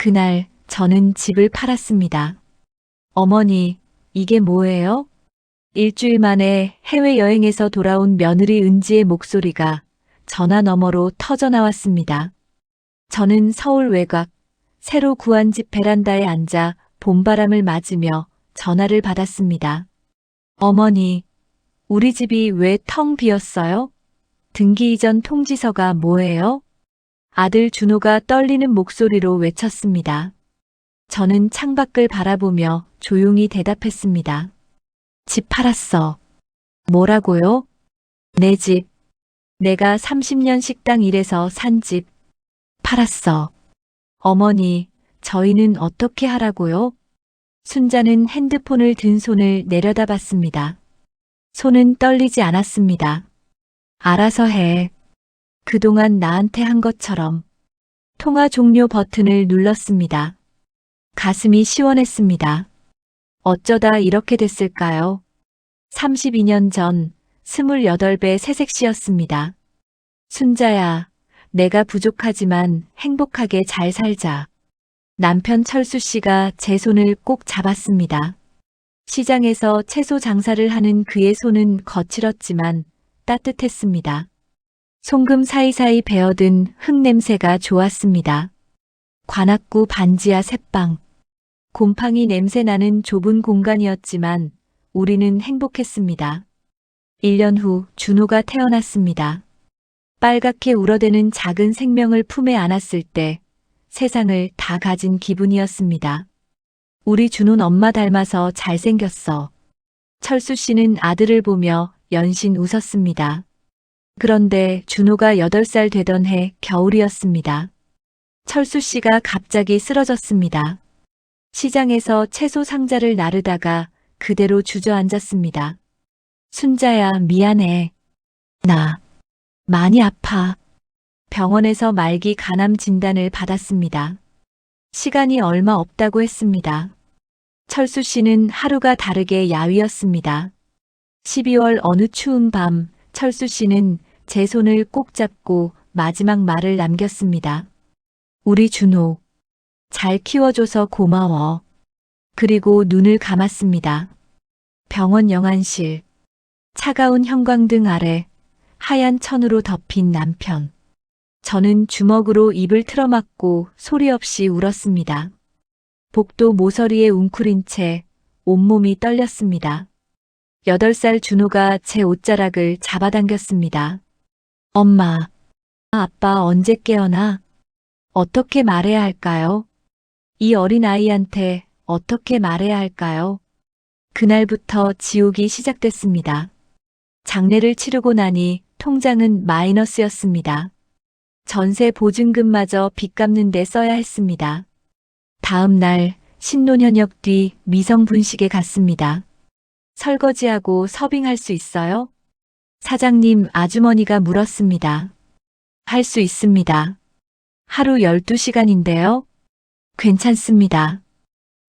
그날 저는 집을 팔았습니다. 어머니, 이게 뭐예요? 일주일 만에 해외여행에서 돌아온 며느리 은지의 목소리가 전화 너머로 터져 나왔습니다. 저는 서울 외곽, 새로 구한 집 베란다에 앉아 봄바람을 맞으며 전화를 받았습니다. 어머니, 우리 집이 왜 텅 비었어요? 등기 이전 통지서가 뭐예요? 아들 준호가 떨리는 목소리로 외쳤습니다. 저는 창밖을 바라보며 조용히 대답했습니다. 집 팔았어. 뭐라고요? 내 집. 내가 30년 식당 일해서 산 집. 팔았어. 어머니, 저희는 어떻게 하라고요? 순자는 핸드폰을 든 손을 내려다봤습니다. 손은 떨리지 않았습니다. 알아서 해. 그동안 나한테 한 것처럼. 통화 종료 버튼을 눌렀습니다. 가슴이 시원했습니다. 어쩌다 이렇게 됐을까요? 32년 전 28배 새색시였습니다. 순자야, 내가 부족하지만 행복하게 잘 살자. 남편 철수 씨가 제 손을 꼭 잡았습니다. 시장에서 채소 장사를 하는 그의 손은 거칠었지만 따뜻했습니다. 송금 사이사이 배어든 흙냄새가 좋았습니다. 관악구 반지하 새방. 곰팡이 냄새 나는 좁은 공간이었지만 우리는 행복했습니다. 1년 후 준호가 태어났습니다. 빨갛게 울어대는 작은 생명을 품에 안았을 때 세상을 다 가진 기분이었습니다. 우리 준호는 엄마 닮아서 잘생겼어. 철수 씨는 아들을 보며 연신 웃었습니다. 그런데 준호가 8살 되던 해 겨울이었습니다. 철수 씨가 갑자기 쓰러졌습니다. 시장에서 채소 상자를 나르다가 그대로 주저앉았습니다. 순자야, 미안해. 나 많이 아파. 병원에서 말기 간암 진단을 받았습니다. 시간이 얼마 없다고 했습니다. 철수 씨는 하루가 다르게 야위었습니다. 12월 어느 추운 밤 철수 씨는 제 손을 꼭 잡고 마지막 말을 남겼습니다. 우리 준호, 잘 키워줘서 고마워. 그리고 눈을 감았습니다. 병원 영안실, 차가운 형광등 아래 하얀 천으로 덮인 남편. 저는 주먹으로 입을 틀어막고 소리 없이 울었습니다. 복도 모서리에 웅크린 채 온몸이 떨렸습니다. 8살 준호가 제 옷자락을 잡아당겼습니다. 엄마, 아빠 언제 깨어나? 어떻게 말해야 할까요? 이 어린 아이한테 어떻게 말해야 할까요? 그날부터 지옥이 시작됐습니다. 장례를 치르고 나니 통장은 마이너스였습니다. 전세 보증금마저 빚 갚는 데 써야 했습니다. 다음 날 신논현역 뒤 미성분식에 갔습니다. 설거지하고 서빙할 수 있어요? 사장님 아주머니가 물었습니다. 할 수 있습니다. 하루 12시간인데요. 괜찮습니다.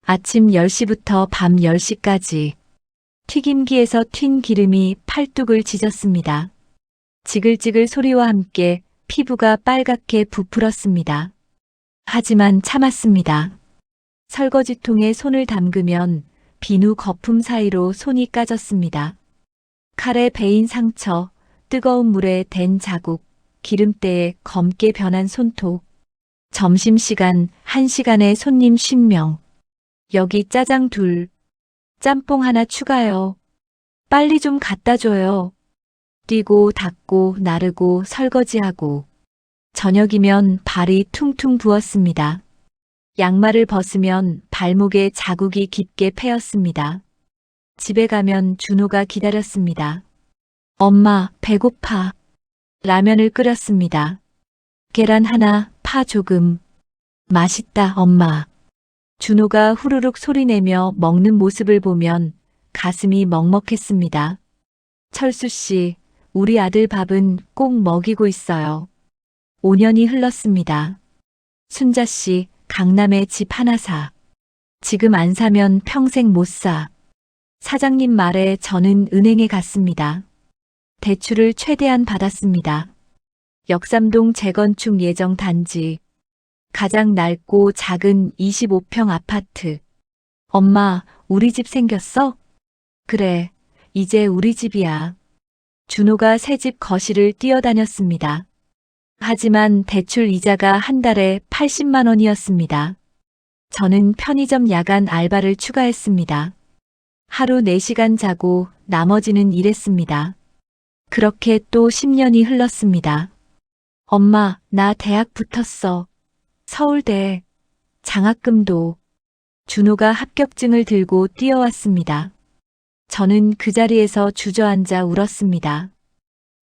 아침 10시부터 밤 10시까지. 튀김기에서 튄 기름이 팔뚝을 지졌습니다. 지글지글 소리와 함께 피부가 빨갛게 부풀었습니다. 하지만 참았습니다. 설거지통에 손을 담그면 비누 거품 사이로 손이 까졌습니다. 칼에 베인 상처, 뜨거운 물에 댄 자국, 기름때에 검게 변한 손톱. 점심시간 1시간에 손님 50명. 여기 짜장 2, 짬뽕 하나 추가요. 빨리 좀 갖다 줘요. 뛰고 닦고 나르고 설거지하고. 저녁이면 발이 퉁퉁 부었습니다. 양말을 벗으면 발목에 자국이 깊게 패였습니다. 집에 가면 준호가 기다렸습니다. 엄마, 배고파. 라면을 끓였습니다. 계란 하나, 파 조금. 맛있다, 엄마. 준호가 후루룩 소리내며 먹는 모습을 보면 가슴이 먹먹했습니다. 철수 씨, 우리 아들 밥은 꼭 먹이고 있어요. 5년이 흘렀습니다. 순자 씨, 강남에 집 하나 사. 지금 안 사면 평생 못 사. 사장님 말에 저는 은행에 갔습니다. 대출을 최대한 받았습니다. 역삼동 재건축 예정 단지. 가장 낡고 작은 25평 아파트. 엄마, 우리 집 생겼어? 그래, 이제 우리 집이야. 준호가 새집 거실을 뛰어다녔습니다. 하지만 대출 이자가 한 달에 80만 원이었습니다. 저는 편의점 야간 알바를 추가했습니다. 하루 4시간 자고 나머지는 일했습니다. 그렇게 또 10년이 흘렀습니다. 엄마, 나 대학 붙었어. 서울대. 장학금도. 준호가 합격증을 들고 뛰어왔습니다. 저는 그 자리에서 주저앉아 울었습니다.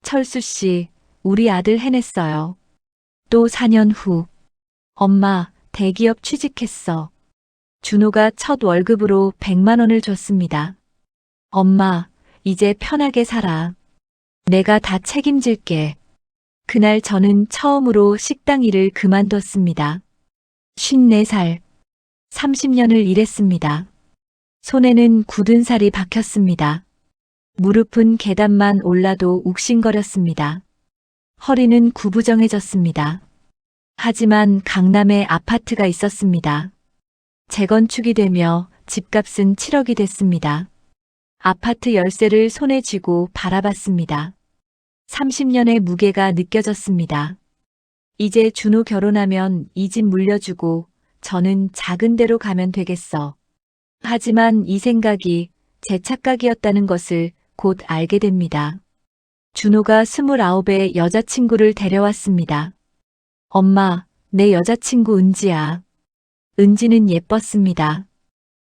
철수 씨, 우리 아들 해냈어요. 또 4년 후. 엄마, 대기업 취직했어. 준호가 첫 월급으로 100만 원을 줬습니다. 엄마, 이제 편하게 살아. 내가 다 책임질게. 그날 저는 처음으로 식당 일을 그만뒀습니다. 54살. 30년을 일했습니다. 손에는 굳은 살이 박혔습니다. 무릎은 계단만 올라도 욱신거렸습니다. 허리는 구부정해졌습니다. 하지만 강남에 아파트가 있었습니다. 재건축이 되며 집값은 7억이 됐습니다. 아파트 열쇠를 손에 쥐고 바라봤습니다. 30년의 무게가 느껴졌습니다. 이제 준호 결혼하면 이 집 물려주고 저는 작은 데로 가면 되겠어. 하지만 이 생각이 제 착각이었다는 것을 곧 알게 됩니다. 준호가 29의 여자친구를 데려왔습니다. 엄마, 내 여자친구 은지야. 은지는 예뻤습니다.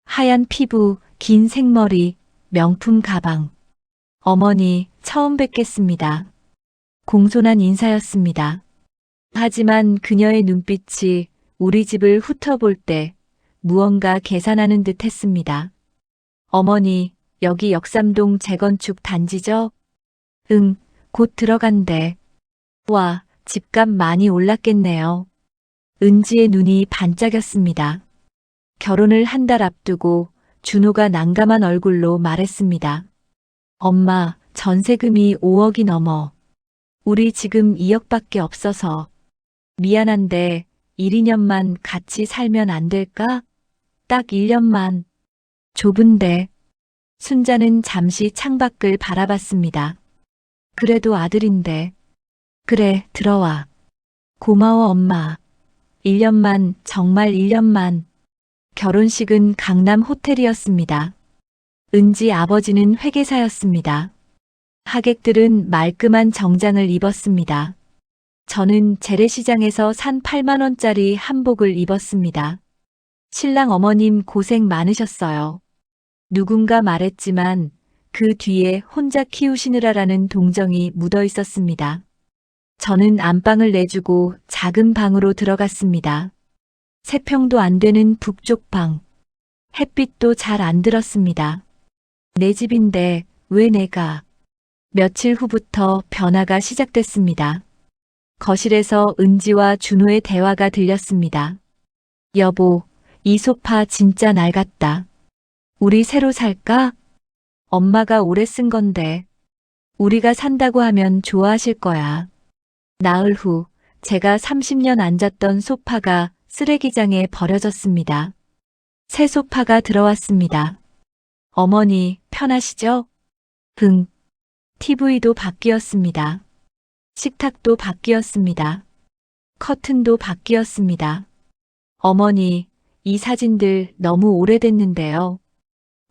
하얀 피부, 긴 생머리, 명품 가방. 어머니, 처음 뵙겠습니다. 공손한 인사였습니다. 하지만 그녀의 눈빛이 우리 집을 훑어볼 때 무언가 계산하는 듯 했습니다. 어머니, 여기 역삼동 재건축 단지죠? 응, 곧 들어간대. 와, 집값 많이 올랐겠네요. 은지의 눈이 반짝였습니다. 결혼을 한 달 앞두고 준호가 난감한 얼굴로 말했습니다. 엄마, 전세금이 5억이 넘어. 우리 지금 2억밖에 없어서. 미안한데 1, 2년만 같이 살면 안 될까? 딱 1년만. 좁은데. 순자는 잠시 창밖을 바라봤습니다. 그래도 아들인데. 그래, 들어와. 고마워, 엄마. 1년만, 정말 1년만. 결혼식은 강남 호텔이었습니다. 은지 아버지는 회계사였습니다. 하객들은 말끔한 정장을 입었습니다. 저는 재래시장에서 산 8만 원짜리 한복을 입었습니다. 신랑 어머님 고생 많으셨어요. 누군가 말했지만 그 뒤에 혼자 키우시느라라는 동정이 묻어 있었습니다. 저는 안방을 내주고 작은 방으로 들어갔습니다. 3평도 안 되는 북쪽 방. 햇빛도 잘 안 들었습니다. 내 집인데 왜 내가. 며칠 후부터 변화가 시작됐습니다. 거실에서 은지와 준호의 대화가 들렸습니다. 여보, 이 소파 진짜 낡았다. 우리 새로 살까? 엄마가 오래 쓴 건데. 우리가 산다고 하면 좋아하실 거야. 나흘 후 제가 30년 앉았던 소파가 쓰레기장에 버려졌습니다. 새 소파가 들어왔습니다. 어머니, 편하시죠? 응. TV도 바뀌었습니다. 식탁도 바뀌었습니다. 커튼도 바뀌었습니다. 어머니, 이 사진들 너무 오래됐는데요.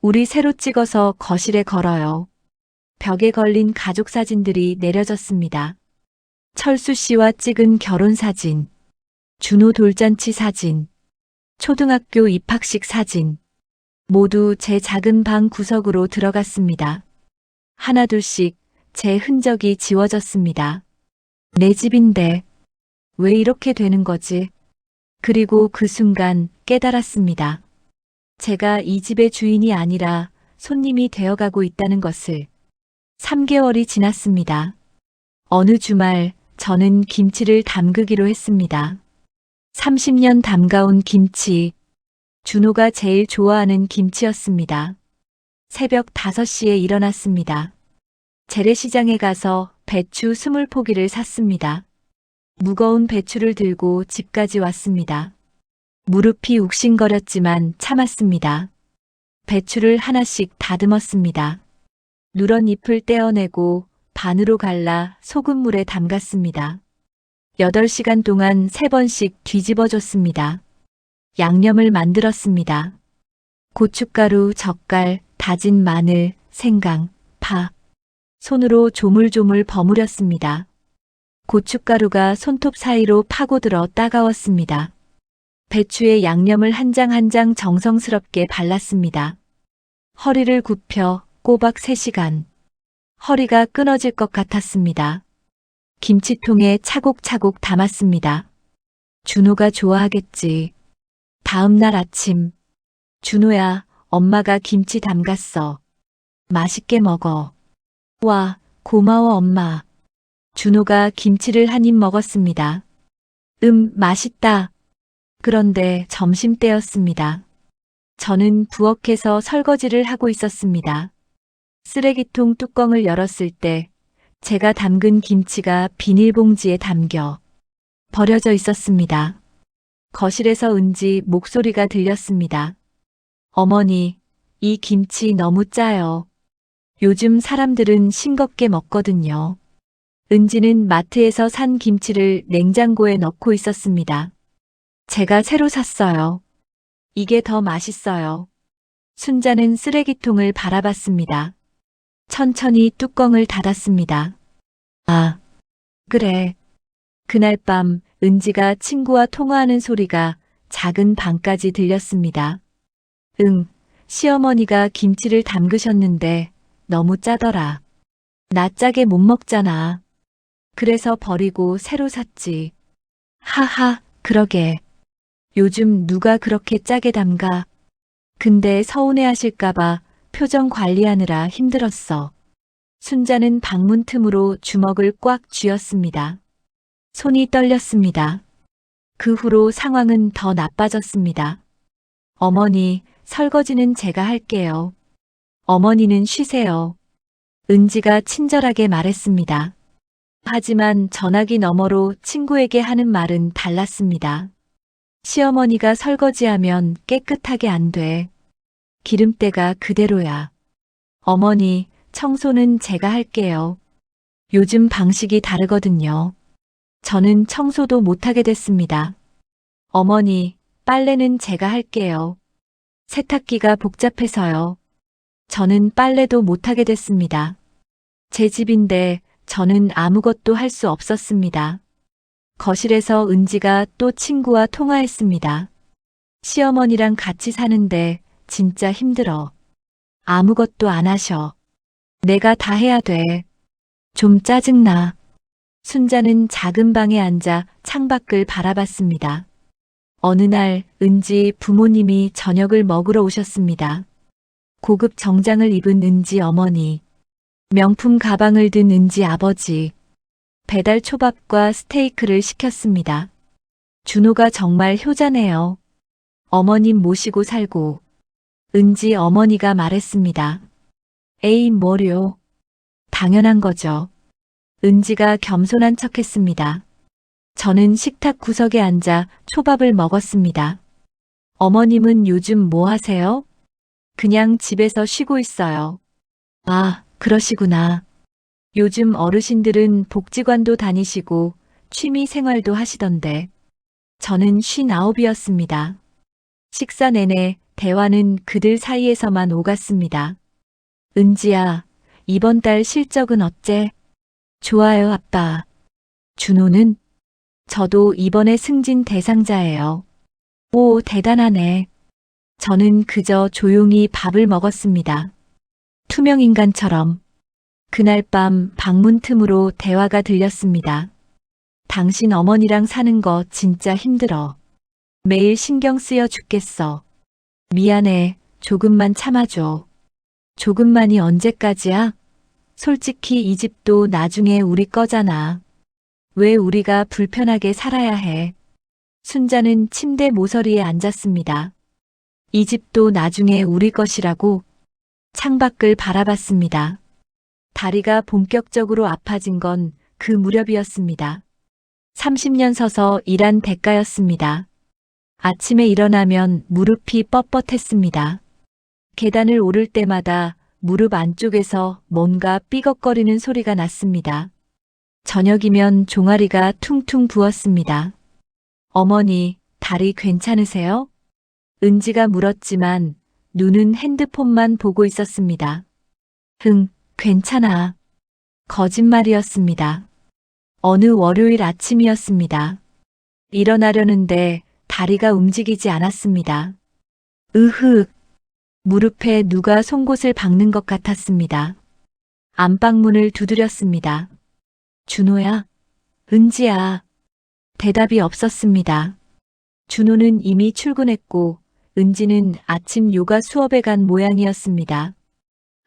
우리 새로 찍어서 거실에 걸어요. 벽에 걸린 가족 사진들이 내려졌습니다. 철수 씨와 찍은 결혼 사진, 준호 돌잔치 사진, 초등학교 입학식 사진, 모두 제 작은 방 구석으로 들어갔습니다. 하나둘씩 제 흔적이 지워졌습니다. 내 집인데 왜 이렇게 되는 거지? 그리고 그 순간 깨달았습니다. 제가 이 집의 주인이 아니라 손님이 되어가고 있다는 것을. 3개월이 지났습니다. 어느 주말 저는 김치를 담그기로 했습니다. 30년 담가온 김치. 준호가 제일 좋아하는 김치였습니다. 새벽 5시에 일어났습니다. 재래시장에 가서 배추 20포기를 샀습니다. 무거운 배추를 들고 집까지 왔습니다. 무릎이 욱신거렸지만 참았습니다. 배추를 하나씩 다듬었습니다. 누런 잎을 떼어내고 반으로 갈라 소금물에 담갔습니다. 8시간 동안 3번씩 뒤집어줬습니다. 양념을 만들었습니다. 고춧가루, 젓갈, 다진 마늘, 생강, 파. 손으로 조물조물 버무렸습니다. 고춧가루가 손톱 사이로 파고들어 따가웠습니다. 배추에 양념을 한 장 한 장 정성스럽게 발랐습니다. 허리를 굽혀 꼬박 3시간. 허리가 끊어질 것 같았습니다. 김치통에 차곡차곡 담았습니다. 준호가 좋아하겠지. 다음 날 아침. 준호야, 엄마가 김치 담갔어. 맛있게 먹어. 와, 고마워 엄마. 준호가 김치를 한 입 먹었습니다. 맛있다. 그런데 점심때였습니다. 저는 부엌에서 설거지를 하고 있었습니다. 쓰레기통 뚜껑을 열었을 때 제가 담근 김치가 비닐봉지에 담겨 버려져 있었습니다. 거실에서 은지 목소리가 들렸습니다. 어머니, 이 김치 너무 짜요. 요즘 사람들은 싱겁게 먹거든요. 은지는 마트에서 산 김치를 냉장고에 넣고 있었습니다. 제가 새로 샀어요. 이게 더 맛있어요. 순자는 쓰레기통을 바라봤습니다. 천천히 뚜껑을 닫았습니다. 아, 그래. 그날 밤 은지가 친구와 통화하는 소리가 작은 방까지 들렸습니다. 시어머니가 김치를 담그셨는데 너무 짜더라. 나 짜게 못 먹잖아. 그래서 버리고 새로 샀지. 하하, 그러게. 요즘 누가 그렇게 짜게 담가. 근데 서운해하실까봐 표정 관리하느라 힘들었어. 순자는 방문 틈으로 주먹을 꽉 쥐었습니다. 손이 떨렸습니다. 그 후로 상황은 더 나빠졌습니다. 어머니, 설거지는 제가 할게요. 어머니는 쉬세요. 은지가 친절하게 말했습니다. 하지만 전화기 너머로 친구에게 하는 말은 달랐습니다. 시어머니가 설거지하면 깨끗하게 안 돼. 기름때가 그대로야. 어머니, 청소는 제가 할게요. 요즘 방식이 다르거든요. 저는 청소도 못하게 됐습니다. 어머니, 빨래는 제가 할게요. 세탁기가 복잡해서요. 저는 빨래도 못하게 됐습니다. 제 집인데 저는 아무것도 할 수 없었습니다. 거실에서 은지가 또 친구와 통화했습니다. 시어머니랑 같이 사는데 진짜 힘들어. 아무것도 안 하셔. 내가 다 해야 돼. 좀 짜증나. 순자는 작은 방에 앉아 창밖을 바라봤습니다. 어느 날 은지 부모님이 저녁을 먹으러 오셨습니다. 고급 정장을 입은 은지 어머니, 명품 가방을 든 은지 아버지, 배달 초밥과 스테이크를 시켰습니다. 준호가 정말 효자네요. 어머님 모시고 살고. 은지 어머니가 말했습니다. 에이 뭐려. 당연한 거죠. 은지가 겸손한 척했습니다. 저는 식탁 구석에 앉아 초밥을 먹었습니다. 어머님은 요즘 뭐 하세요? 그냥 집에서 쉬고 있어요. 아, 그러시구나. 요즘 어르신들은 복지관도 다니시고 취미 생활도 하시던데. 저는 59이었습니다. 식사 내내 대화는 그들 사이에서만 오갔습니다. 은지야, 이번 달 실적은 어째? 좋아요, 아빠. 준호는? 저도 이번에 승진 대상자예요. 오, 대단하네. 저는 그저 조용히 밥을 먹었습니다. 투명인간처럼. 그날 밤 방문 틈으로 대화가 들렸습니다. 당신 어머니랑 사는 거 진짜 힘들어. 매일 신경 쓰여 죽겠어. 미안해. 조금만 참아줘. 조금만이 언제까지야? 솔직히 이 집도 나중에 우리 거잖아. 왜 우리가 불편하게 살아야 해? 순자는 침대 모서리에 앉았습니다. 이 집도 나중에 우리 것이라고. 창밖을 바라봤습니다. 다리가 본격적으로 아파진 건 그 무렵이었습니다. 30년 서서 일한 대가였습니다. 아침에 일어나면 무릎이 뻣뻣했습니다. 계단을 오를 때마다 무릎 안쪽에서 뭔가 삐걱거리는 소리가 났습니다. 저녁이면 종아리가 퉁퉁 부었습니다. 어머니, 다리 괜찮으세요? 은지가 물었지만 눈은 핸드폰만 보고 있었습니다. 괜찮아. 거짓말이었습니다. 어느 월요일 아침이었습니다. 일어나려는데 다리가 움직이지 않았습니다. 무릎에 누가 송곳을 박는 것 같았습니다. 안방문을 두드렸습니다. 준호야? 은지야? 대답이 없었습니다. 준호는 이미 출근했고 은지는 아침 요가 수업에 간 모양이었습니다.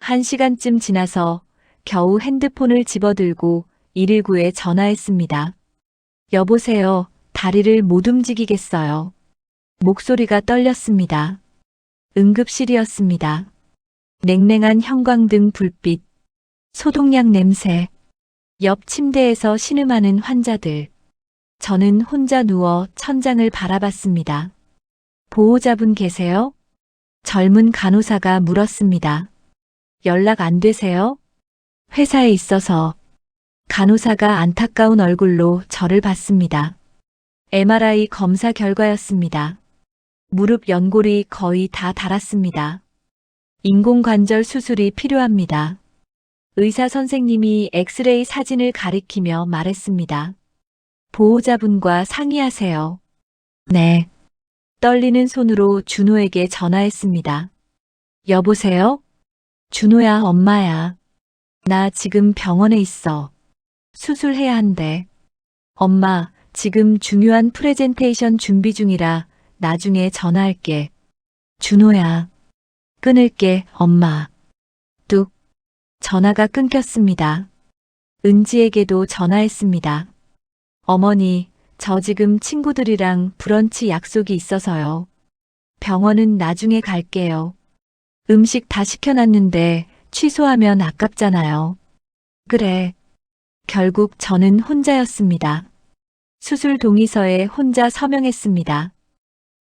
1시간쯤 지나서 겨우 핸드폰을 집어들고 119에 전화했습니다. 여보세요. 다리를 못 움직이겠어요. 목소리가 떨렸습니다. 응급실이었습니다. 냉랭한 형광등 불빛, 소독약 냄새, 옆 침대에서 신음하는 환자들. 저는 혼자 누워 천장을 바라봤습니다. 보호자분 계세요? 젊은 간호사가 물었습니다. 연락 안 되세요? 회사에 있어서. 간호사가 안타까운 얼굴로 저를 봤습니다. MRI 검사 결과였습니다. 무릎 연골이 거의 다 닳았습니다. 인공관절 수술이 필요합니다. 의사 선생님이 엑스레이 사진을 가리키며 말했습니다. 보호자분과 상의하세요. 네. 떨리는 손으로 준호에게 전화했습니다. 여보세요? 준호야, 엄마야. 나 지금 병원에 있어. 수술해야 한대. 엄마, 지금 중요한 프레젠테이션 준비 중이라 나중에 전화할게. 준호야. 끊을게, 엄마. 뚝. 전화가 끊겼습니다. 은지에게도 전화했습니다. 어머니, 저 지금 친구들이랑 브런치 약속이 있어서요. 병원은 나중에 갈게요. 음식 다 시켜놨는데 취소하면 아깝잖아요. 그래. 결국 저는 혼자였습니다. 수술 동의서에 혼자 서명했습니다.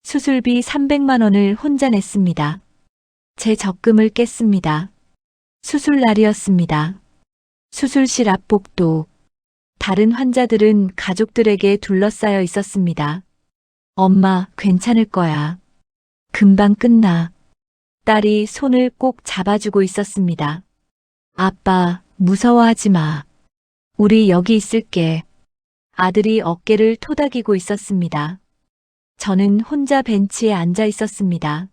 수술비 300만 원을 혼자 냈습니다. 제 적금을 깼습니다. 수술 날이었습니다. 수술실 앞 복도. 다른 환자들은 가족들에게 둘러싸여 있었습니다. 엄마, 괜찮을 거야. 금방 끝나. 딸이 손을 꼭 잡아주고 있었습니다. 아빠, 무서워하지 마. 우리 여기 있을게. 아들이 어깨를 토닥이고 있었습니다. 저는 혼자 벤치에 앉아 있었습니다.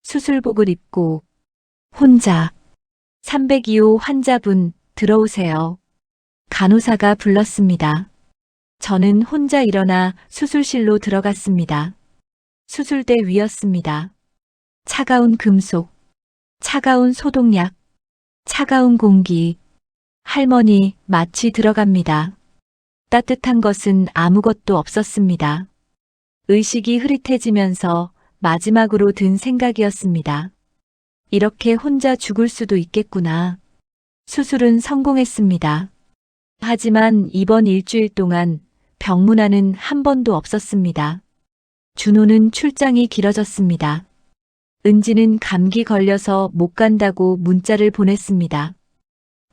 수술복을 입고 혼자. 302호 환자분 들어오세요. 간호사가 불렀습니다. 저는 혼자 일어나 수술실로 들어갔습니다. 수술대 위였습니다. 차가운 금속, 차가운 소독약, 차가운 공기. 할머니, 마취 들어갑니다. 따뜻한 것은 아무것도 없었습니다. 의식이 흐릿해지면서 마지막으로 든 생각이었습니다. 이렇게 혼자 죽을 수도 있겠구나. 수술은 성공했습니다. 하지만 이번 일주일 동안 병문안은 한 번도 없었습니다. 준호는 출장이 길어졌습니다. 은지는 감기 걸려서 못 간다고 문자를 보냈습니다.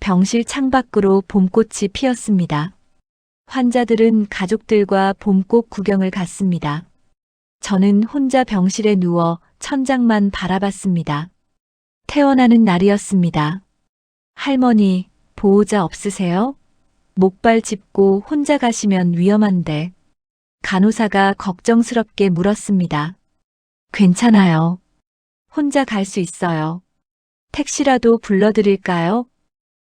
병실 창밖으로 봄꽃이 피었습니다. 환자들은 가족들과 봄꽃 구경을 갔습니다. 저는 혼자 병실에 누워 천장만 바라봤습니다. 퇴원하는 날이었습니다. 할머니, 보호자 없으세요? 목발 짚고 혼자 가시면 위험한데. 간호사가 걱정스럽게 물었습니다. 괜찮아요. 혼자 갈 수 있어요. 택시라도 불러드릴까요?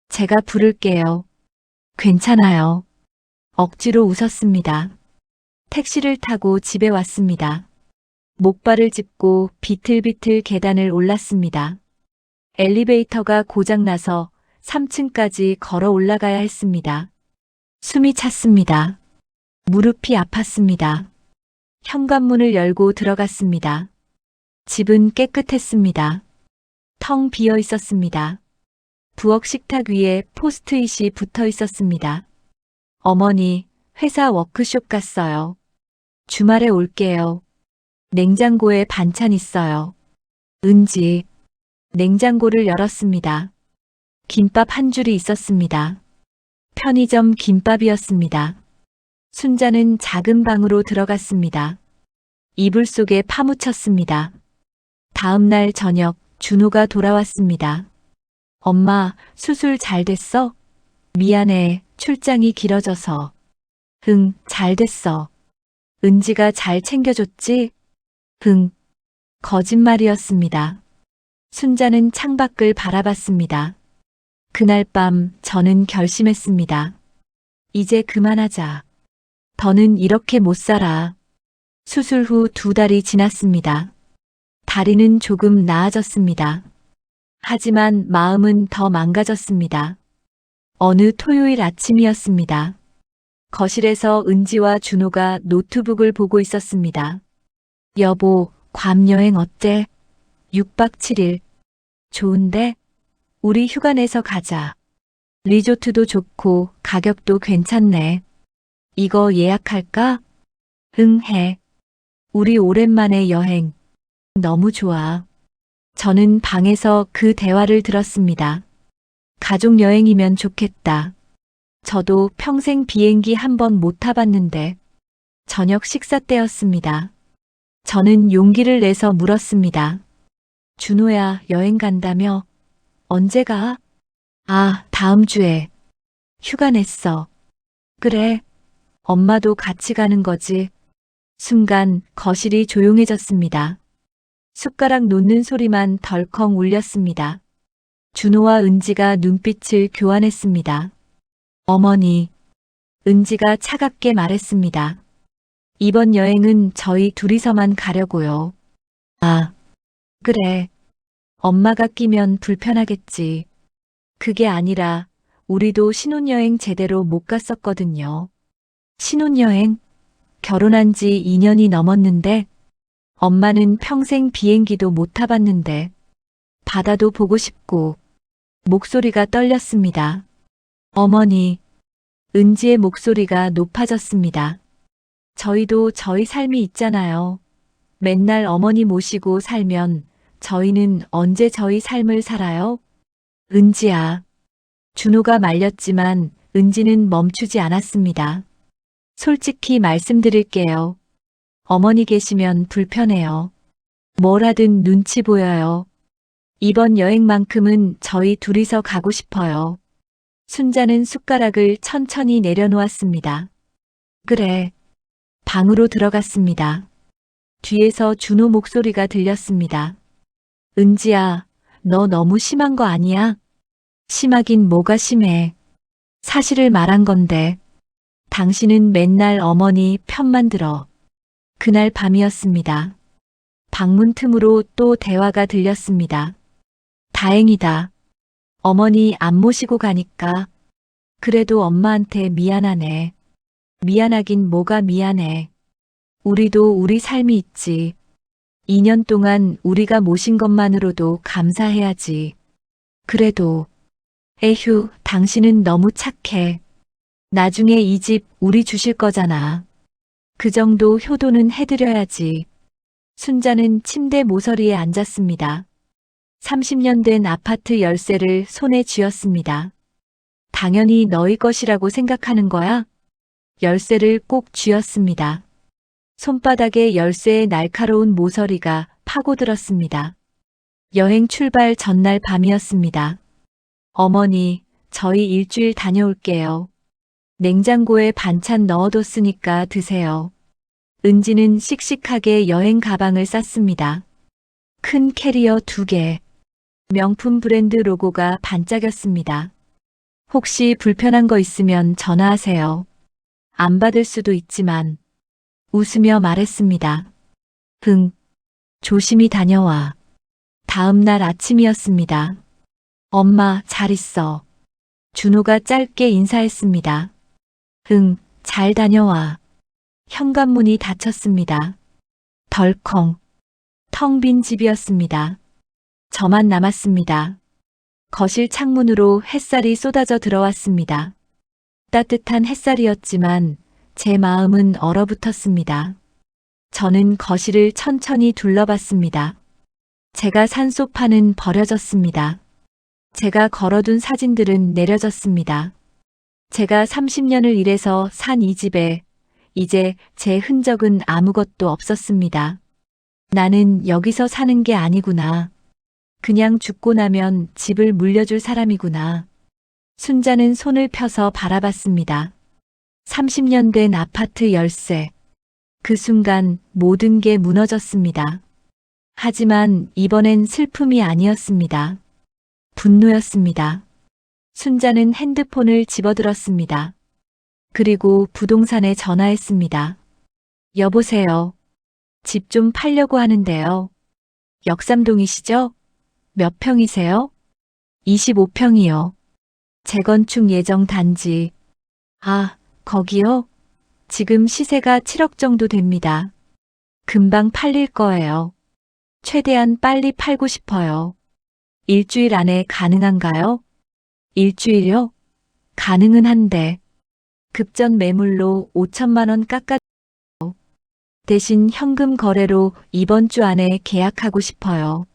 제가 부를게요. 괜찮아요. 억지로 웃었습니다. 택시를 타고 집에 왔습니다. 목발을 짚고 비틀비틀 계단을 올랐습니다. 엘리베이터가 고장나서 3층까지 걸어 올라가야 했습니다. 숨이 찼습니다. 무릎이 아팠습니다. 현관문을 열고 들어갔습니다. 집은 깨끗했습니다. 텅 비어 있었습니다. 부엌 식탁 위에 포스트잇이 붙어 있었습니다. 어머니, 회사 워크숍 갔어요. 주말에 올게요. 냉장고에 반찬 있어요. 은지. 냉장고를 열었습니다. 김밥 한 줄이 있었습니다. 편의점 김밥이었습니다. 순자는 작은 방으로 들어갔습니다. 이불 속에 파묻혔습니다. 다음 날 저녁 준호가 돌아왔습니다. 엄마, 수술 잘 됐어? 미안해, 출장이 길어져서. 응, 잘 됐어. 은지가 잘 챙겨줬지? 응. 거짓말이었습니다. 순자는 창밖을 바라봤습니다. 그날 밤 저는 결심했습니다. 이제 그만하자. 더는 이렇게 못 살아. 수술 후 2달이 지났습니다. 다리는 조금 나아졌습니다. 하지만 마음은 더 망가졌습니다. 어느 토요일 아침이었습니다. 거실에서 은지와 준호가 노트북을 보고 있었습니다. 여보, 괌 여행 어때? 6박 7일. 좋은데? 우리 휴가 내서 가자. 리조트도 좋고 가격도 괜찮네. 이거 예약할까? 응, 해. 우리 오랜만에 여행. 너무 좋아. 저는 방에서 그 대화를 들었습니다. 가족 여행이면 좋겠다. 저도 평생 비행기 한 번 못 타봤는데. 저녁 식사 때였습니다. 저는 용기를 내서 물었습니다. 준호야, 여행 간다며? 언제 가? 아, 다음 주에. 휴가 냈어. 그래. 엄마도 같이 가는 거지. 순간 거실이 조용해졌습니다. 숟가락 놓는 소리만 덜컹 울렸습니다. 준호와 은지가 눈빛을 교환했습니다. 어머니. 은지가 차갑게 말했습니다. 이번 여행은 저희 둘이서만 가려고요. 아, 그래. 엄마가 끼면 불편하겠지. 그게 아니라 우리도 신혼여행 제대로 못 갔었거든요. 신혼여행? 결혼한 지 2년이 넘었는데 엄마는 평생 비행기도 못 타봤는데 바다도 보고 싶고 목소리가 떨렸습니다. 어머니, 은지의 목소리가 높아졌습니다. 저희도 저희 삶이 있잖아요. 맨날 어머니 모시고 살면 저희는 언제 저희 삶을 살아요? 은지야. 준호가 말렸지만 은지는 멈추지 않았습니다. 솔직히 말씀드릴게요. 어머니 계시면 불편해요. 뭘 하든 눈치 보여요. 이번 여행만큼은 저희 둘이서 가고 싶어요. 순자는 숟가락을 천천히 내려놓았습니다. 그래. 방으로 들어갔습니다. 뒤에서 준호 목소리가 들렸습니다. 은지야, 너 너무 심한 거 아니야? 심하긴 뭐가 심해. 사실을 말한 건데. 당신은 맨날 어머니 편만 들어. 그날 밤이었습니다. 방문 틈으로 또 대화가 들렸습니다. 다행이다. 어머니 안 모시고 가니까. 그래도 엄마한테 미안하네. 미안하긴 뭐가 미안해. 우리도 우리 삶이 있지. 2년 동안 우리가 모신 것만으로도 감사해야지. 그래도, 에휴, 당신은 너무 착해. 나중에 이 집 우리 주실 거잖아. 그 정도 효도는 해드려야지. 순자는 침대 모서리에 앉았습니다. 30년 된 아파트 열쇠를 손에 쥐었습니다. 당연히 너희 것이라고 생각하는 거야? 열쇠를 꼭 쥐었습니다. 손바닥에 열쇠의 날카로운 모서리가 파고들었습니다. 여행 출발 전날 밤이었습니다. 어머니, 저희 일주일 다녀올게요. 냉장고에 반찬 넣어뒀으니까 드세요. 은지는 씩씩하게 여행 가방을 쌌습니다. 큰 캐리어 2개. 명품 브랜드 로고가 반짝였습니다. 혹시 불편한 거 있으면 전화하세요. 안 받을 수도 있지만. 웃으며 말했습니다. 응. 조심히 다녀와. 다음 날 아침이었습니다. 엄마, 잘 있어. 준호가 짧게 인사했습니다. 응, 잘 다녀와. 현관문이 닫혔습니다. 덜컹. 텅 빈 집이었습니다. 저만 남았습니다. 거실 창문으로 햇살이 쏟아져 들어왔습니다. 따뜻한 햇살이었지만 제 마음은 얼어붙었습니다. 저는 거실을 천천히 둘러봤습니다. 제가 산 소파는 버려졌습니다. 제가 걸어둔 사진들은 내려졌습니다. 제가 30년을 일해서 산 이 집에 이제 제 흔적은 아무것도 없었습니다. 나는 여기서 사는 게 아니구나. 그냥 죽고 나면 집을 물려줄 사람이구나. 순자는 손을 펴서 바라봤습니다. 30년 된 아파트 열쇠. 그 순간 모든 게 무너졌습니다. 하지만 이번엔 슬픔이 아니었습니다. 분노였습니다. 순자는 핸드폰을 집어들었습니다. 그리고 부동산에 전화했습니다. 여보세요. 집 좀 팔려고 하는데요. 역삼동이시죠? 몇 평이세요? 25평이요. 재건축 예정 단지. 아, 거기요? 지금 시세가 7억 정도 됩니다. 금방 팔릴 거예요. 최대한 빨리 팔고 싶어요. 일주일 안에 가능한가요? 일주일요? 가능은 한데. 급전 매물로 5천만 원 깎아 대신 현금 거래로 이번 주 안에 계약하고 싶어요.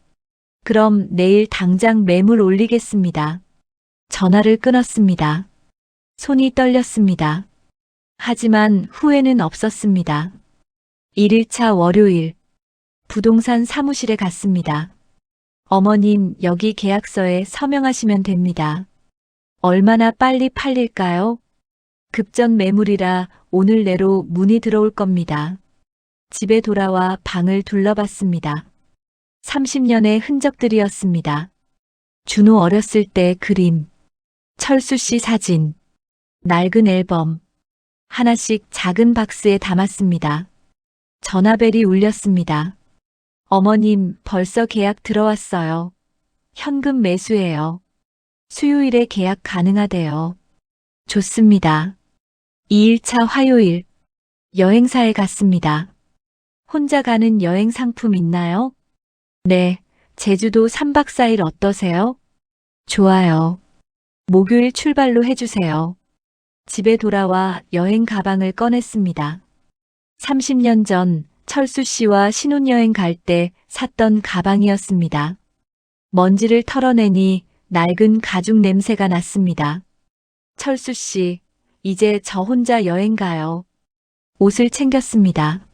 그럼 내일 당장 매물 올리겠습니다. 전화를 끊었습니다. 손이 떨렸습니다. 하지만 후회는 없었습니다. 1일차 월요일, 부동산 사무실에 갔습니다. 어머님, 여기 계약서에 서명하시면 됩니다. 얼마나 빨리 팔릴까요? 급전 매물이라 오늘 내로 문이 들어올 겁니다. 집에 돌아와 방을 둘러봤습니다. 30년의 흔적들이었습니다. 준호 어렸을 때 그림, 철수 씨 사진, 낡은 앨범, 하나씩 작은 박스에 담았습니다. 전화벨이 울렸습니다. 어머님, 벌써 계약 들어왔어요. 현금 매수해요. 수요일에 계약 가능하대요. 좋습니다. 2일차 화요일, 여행사에 갔습니다. 혼자 가는 여행 상품 있나요? 네, 제주도 3박 4일 어떠세요? 좋아요. 목요일 출발로 해주세요. 집에 돌아와 여행 가방을 꺼냈습니다. 30년 전 철수 씨와 신혼여행 갈 때 샀던 가방이었습니다. 먼지를 털어내니 낡은 가죽 냄새가 났습니다. 철수 씨, 이제 저 혼자 여행 가요. 옷을 챙겼습니다.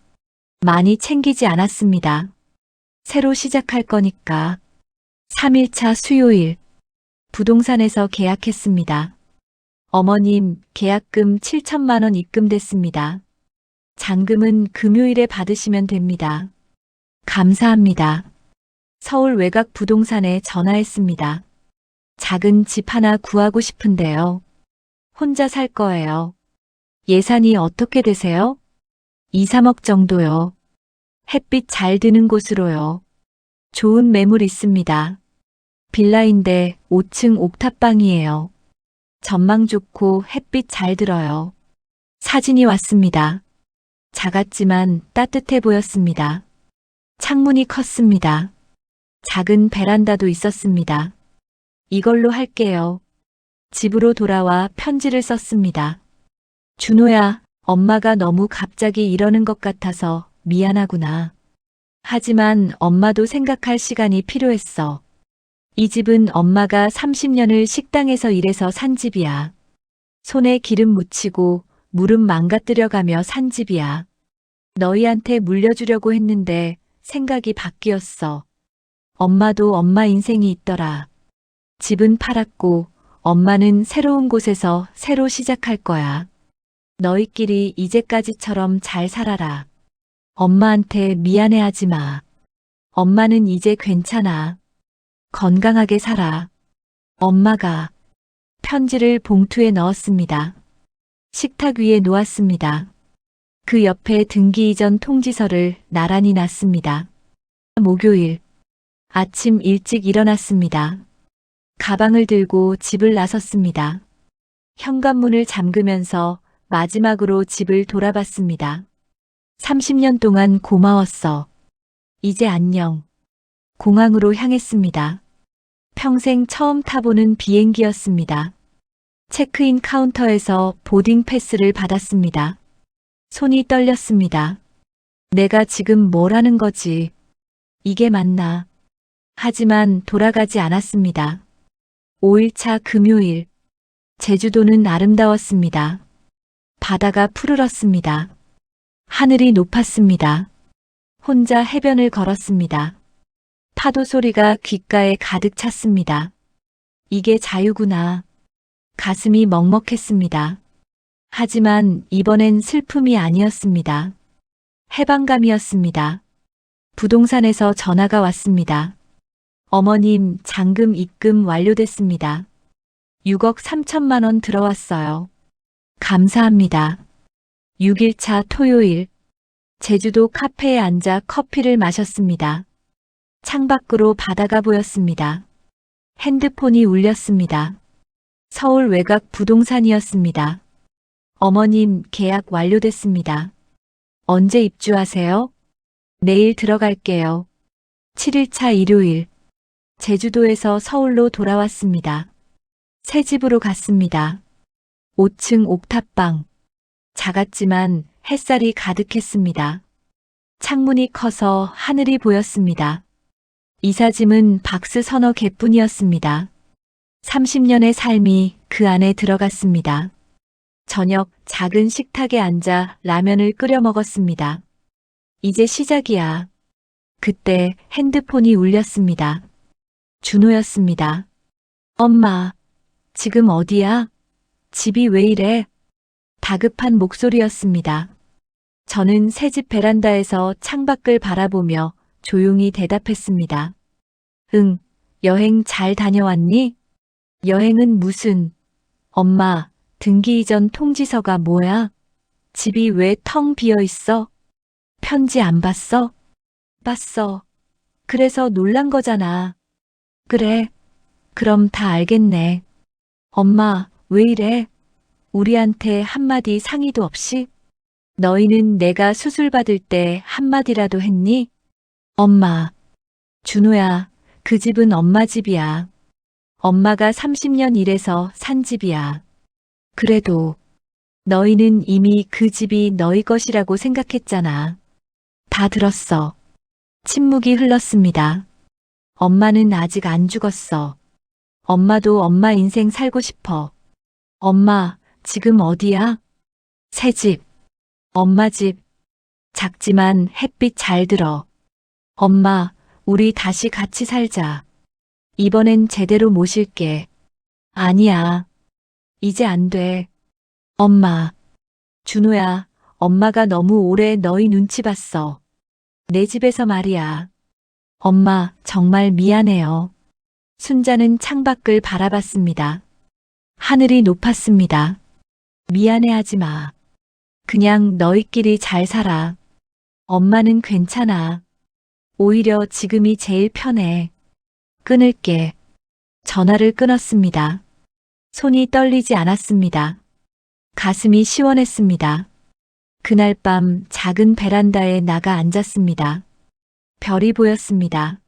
많이 챙기지 않았습니다. 새로 시작할 거니까. 3일차 수요일, 부동산에서 계약했습니다. 어머님, 계약금 7천만 원 입금됐습니다. 잔금은 금요일에 받으시면 됩니다. 감사합니다. 서울 외곽 부동산에 전화했습니다. 작은 집 하나 구하고 싶은데요. 혼자 살 거예요. 예산이 어떻게 되세요? 2, 3억 정도요. 햇빛 잘 드는 곳으로요. 좋은 매물 있습니다. 빌라인데 5층 옥탑방이에요. 전망 좋고 햇빛 잘 들어요. 사진이 왔습니다. 작았지만 따뜻해 보였습니다. 창문이 컸습니다. 작은 베란다도 있었습니다. 이걸로 할게요. 집으로 돌아와 편지를 썼습니다. 준호야, 엄마가 너무 갑자기 이러는 것 같아서 미안하구나. 하지만 엄마도 생각할 시간이 필요했어. 이 집은 엄마가 30년을 식당에서 일해서 산 집이야. 손에 기름 묻히고 무릎 망가뜨려가며 산 집이야. 너희한테 물려주려고 했는데 생각이 바뀌었어. 엄마도 엄마 인생이 있더라. 집은 팔았고 엄마는 새로운 곳에서 새로 시작할 거야. 너희끼리 이제까지처럼 잘 살아라. 엄마한테 미안해하지 마. 엄마는 이제 괜찮아. 건강하게 살아. 엄마가 편지를 봉투에 넣었습니다. 식탁 위에 놓았습니다. 그 옆에 등기 이전 통지서를 나란히 놨습니다. 목요일 아침 일찍 일어났습니다. 가방을 들고 집을 나섰습니다. 현관문을 잠그면서 마지막으로 집을 돌아봤습니다. 30년 동안 고마웠어. 이제 안녕. 공항으로 향했습니다. 평생 처음 타보는 비행기였습니다. 체크인 카운터에서 보딩 패스를 받았습니다. 손이 떨렸습니다. 내가 지금 뭘 하는 거지? 이게 맞나? 하지만 돌아가지 않았습니다. 5일차 금요일. 제주도는 아름다웠습니다. 바다가 푸르렀습니다. 하늘이 높았습니다. 혼자 해변을 걸었습니다. 파도 소리가 귓가에 가득 찼습니다. 이게 자유구나. 가슴이 먹먹했습니다. 하지만 이번엔 슬픔이 아니었습니다. 해방감이었습니다. 부동산에서 전화가 왔습니다. 어머님, 잔금 입금 완료됐습니다. 6억 3천만 원 들어왔어요. 감사합니다. 6일차 토요일. 제주도 카페에 앉아 커피를 마셨습니다. 창밖으로 바다가 보였습니다. 핸드폰이 울렸습니다. 서울 외곽 부동산이었습니다. 어머님, 계약 완료됐습니다. 언제 입주하세요? 내일 들어갈게요. 7일차 일요일. 제주도에서 서울로 돌아왔습니다. 새 집으로 갔습니다. 5층 옥탑방. 작았지만 햇살이 가득했습니다. 창문이 커서 하늘이 보였습니다. 이삿짐은 박스 서너 개뿐이었습니다. 30년의 삶이 그 안에 들어갔습니다. 저녁 작은 식탁에 앉아 라면을 끓여 먹었습니다. 이제 시작이야. 그때 핸드폰이 울렸습니다. 준호였습니다. 엄마, 지금 어디야? 집이 왜 이래? 다급한 목소리였습니다. 저는 새집 베란다에서 창밖을 바라보며 조용히 대답했습니다. 응, 여행 잘 다녀왔니? 여행은 무슨? 엄마, 등기 이전 통지서가 뭐야? 집이 왜 텅 비어 있어? 편지 안 봤어? 봤어. 그래서 놀란 거잖아. 그래. 그럼 다 알겠네. 엄마, 왜 이래? 우리한테 한마디 상의도 없이? 너희는 내가 수술 받을 때 한마디라도 했니? 엄마. 준호야, 그 집은 엄마 집이야. 엄마가 30년 일해서 산 집이야. 그래도 너희는 이미 그 집이 너희 것이라고 생각했잖아. 다 들었어. 침묵이 흘렀습니다. 엄마는 아직 안 죽었어. 엄마도 엄마 인생 살고 싶어. 엄마, 지금 어디야? 새 집. 엄마 집. 작지만 햇빛 잘 들어. 엄마, 우리 다시 같이 살자. 이번엔 제대로 모실게. 아니야. 이제 안 돼. 엄마. 준호야, 엄마가 너무 오래 너희 눈치 봤어. 내 집에서 말이야. 엄마, 정말 미안해요. 순자는 창밖을 바라봤습니다. 하늘이 높았습니다. 미안해하지 마. 그냥 너희끼리 잘 살아. 엄마는 괜찮아. 오히려 지금이 제일 편해. 끊을게. 전화를 끊었습니다. 손이 떨리지 않았습니다. 가슴이 시원했습니다. 그날 밤 작은 베란다에 나가 앉았습니다. 별이 보였습니다.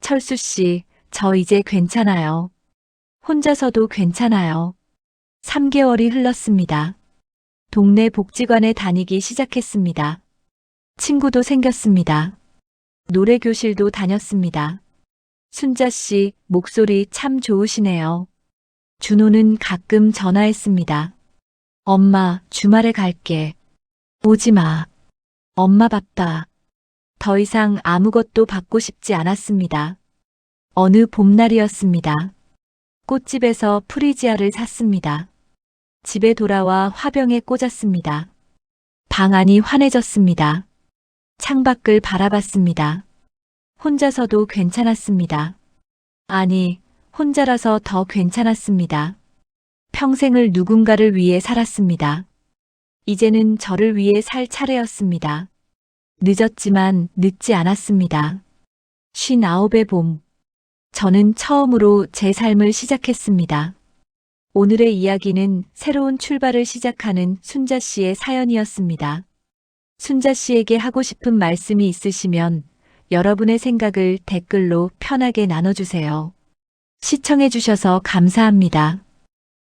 철수 씨, 저 이제 괜찮아요. 혼자서도 괜찮아요. 3개월이 흘렀습니다. 동네 복지관에 다니기 시작했습니다. 친구도 생겼습니다. 노래교실도 다녔습니다. 순자 씨, 목소리 참 좋으시네요. 준호는 가끔 전화했습니다. 엄마, 주말에 갈게. 오지 마. 엄마 바빠. 더 이상 아무것도 받고 싶지 않았습니다. 어느 봄날이었습니다. 꽃집에서 프리지아를 샀습니다. 집에 돌아와 화병에 꽂았습니다. 방 안이 환해졌습니다. 창밖을 바라봤습니다. 혼자서도 괜찮았습니다. 아니, 혼자라서 더 괜찮았습니다. 평생을 누군가를 위해 살았습니다. 이제는 저를 위해 살 차례였습니다. 늦었지만 늦지 않았습니다. 59의 봄. 저는 처음으로 제 삶을 시작했습니다. 오늘의 이야기는 새로운 출발을 시작하는 순자 씨의 사연이었습니다. 순자 씨에게 하고 싶은 말씀이 있으시면 여러분의 생각을 댓글로 편하게 나눠주세요. 시청해주셔서 감사합니다.